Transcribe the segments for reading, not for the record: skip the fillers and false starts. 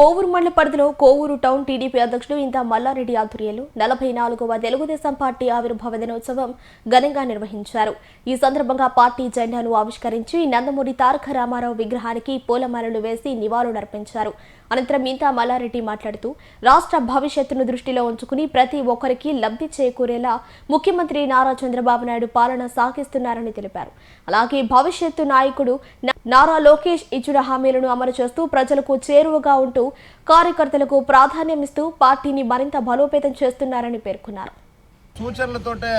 కోవూరు మండల పరిధిలో Kovur town TDP అధ్యక్షుడు ఇంతా మల్లారెడ్డి ఆధ్వర్యంలో 44వ తెలుగుదేశం పార్టీ ఆవిర్భావ దినోత్సవం ఘనంగా నిర్వహించారు. ఈ సందర్భంగా పార్టీ జెండాను ఆవిష్కరించి నందమూరి తారక రామారావు విగ్రహానికి పూలమాలలు వేసి నివాళులర్పించారు. అనంతరం ఇంతా మల్లారెడ్డి మాట్లాడుతూ రాష్ట్ర భవిష్యత్తును దృష్టిలో ఉంచుకుని ప్రతి ఒక్కరికి లబ్ధి చేకూరేలా ముఖ్యమంత్రి నారా చంద్రబాబు నాయుడు పాలన సాగిస్తున్నారని తెలిపారు. అలాగే భవిష్యత్తు నాయకుడు నారా లోకేష్ ఇచ్చిన హామీలను అమలు చేస్తూ ప్రజలకు చేరువగా ఉంటూ కార్యకర్తలకు ప్రాధాన్యమిస్తూ పార్టీని మరింత బలోపేతం చేస్తున్నారని పేర్కొన్నారు. సూచనలతోటే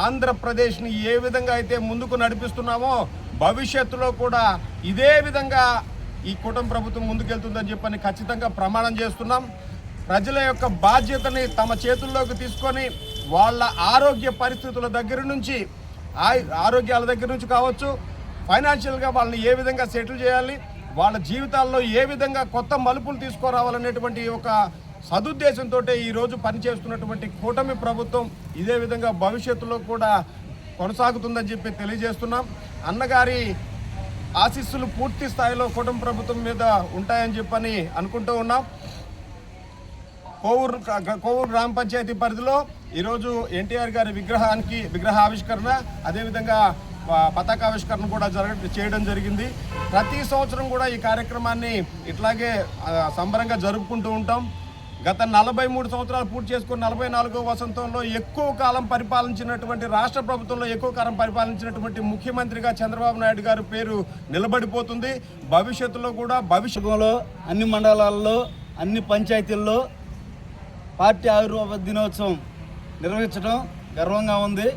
ఆంధ్రప్రదేశ్ని ఏ విధంగా అయితే ముందుకు నడిపిస్తున్నామో భవిష్యత్తులో కూడా ఇదే విధంగా ఈ కూటమి ప్రభుత్వం ముందుకెళ్తుందని చెప్పని ఖచ్చితంగా ప్రమాణం చేస్తున్నాం. ప్రజల యొక్క బాధ్యతని తమ చేతుల్లోకి తీసుకొని వాళ్ళ ఆరోగ్య పరిస్థితుల దగ్గర నుంచి ఆరోగ్యాల దగ్గర నుంచి కావచ్చు, ఫైనాన్షియల్గా వాళ్ళని ఏ విధంగా సెటిల్ చేయాలి, వాళ్ళ జీవితాల్లో ఏ విధంగా కొత్త మలుపులు తీసుకురావాలనేటువంటి ఒక సదుద్దేశంతో ఈరోజు పనిచేస్తున్నటువంటి కూటమి ప్రభుత్వం ఇదే విధంగా భవిష్యత్తులో కూడా కొనసాగుతుందని చెప్పి తెలియజేస్తున్నాం. అన్నగారి ఆశీస్సులు పూర్తి స్థాయిలో కూటమి ప్రభుత్వం మీద ఉంటాయని చెప్పని అనుకుంటూ ఉన్నాం. కోవూరు గ్రామ పంచాయతీ పరిధిలో ఈరోజు ఎన్టీఆర్ గారి విగ్రహావిష్కరణ, అదేవిధంగా పతాకావిష్కరణ కూడా చేయడం జరిగింది. ప్రతి సంవత్సరం కూడా ఈ కార్యక్రమాన్ని ఇట్లాగే సంబరంగా జరుపుకుంటూ ఉంటాం. గత 43 సంవత్సరాలు పూర్తి చేసుకుని 44వ వసంతంలో ఎక్కువ కాలం పరిపాలించినటువంటి రాష్ట్ర ప్రభుత్వంలో ఎక్కువ కాలం పరిపాలించినటువంటి ముఖ్యమంత్రిగా చంద్రబాబు నాయుడు గారి పేరు నిలబడిపోతుంది. భవిష్యత్తులో కూడా భవిష్యత్తులో అన్ని మండలాల్లో అన్ని పంచాయతీల్లో పార్టీ ఆవిర్భావ దినోత్సవం నిర్వహించడం గర్వంగా ఉంది.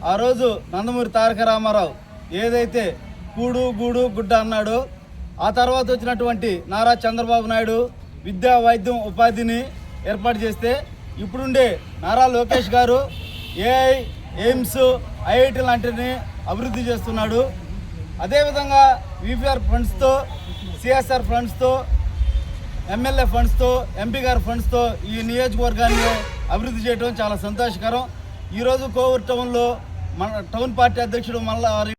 ఆ రోజు నందమూరి తారక రామారావు ఏదైతే కూడు గూడు గుడ్డ అన్నాడో, ఆ తర్వాత వచ్చినటువంటి నారా చంద్రబాబు నాయుడు విద్యా వైద్యం ఉపాధిని ఏర్పాటు చేస్తే ఇప్పుడుండే నారా లోకేష్ గారు ఏఐ, ఎయిమ్స్, ఐఐటి లాంటిని అభివృద్ధి చేస్తున్నాడు. అదేవిధంగా విపిఆర్ ఫండ్స్తో, సిఎస్ఆర్ ఫండ్స్తో, ఎమ్మెల్యే ఫండ్స్తో, ఎంపీ గారి ఫండ్స్తో ఈ నియోజకవర్గాన్ని అభివృద్ధి చేయడం చాలా సంతోషకరం. ఈరోజు కోవూరు టౌన్లో మన టౌన్ పార్టీ అధ్యక్షుడు